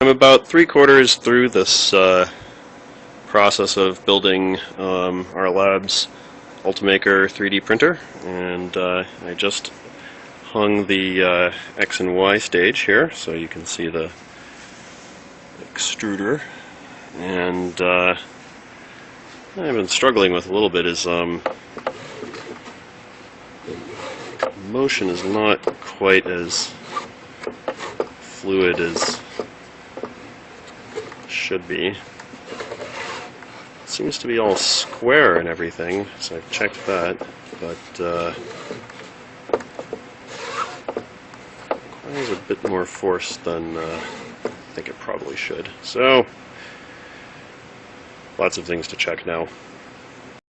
I'm about 3/4 through this process of building our lab's Ultimaker 3D printer, and I just hung the X and Y stage here so you can see the extruder. And I've been struggling with a little bit is motion is not quite as fluid as it should be. It seems to be all square and everything, so I've checked that, but requires a bit more force than I think it probably should. So, lots of things to check now.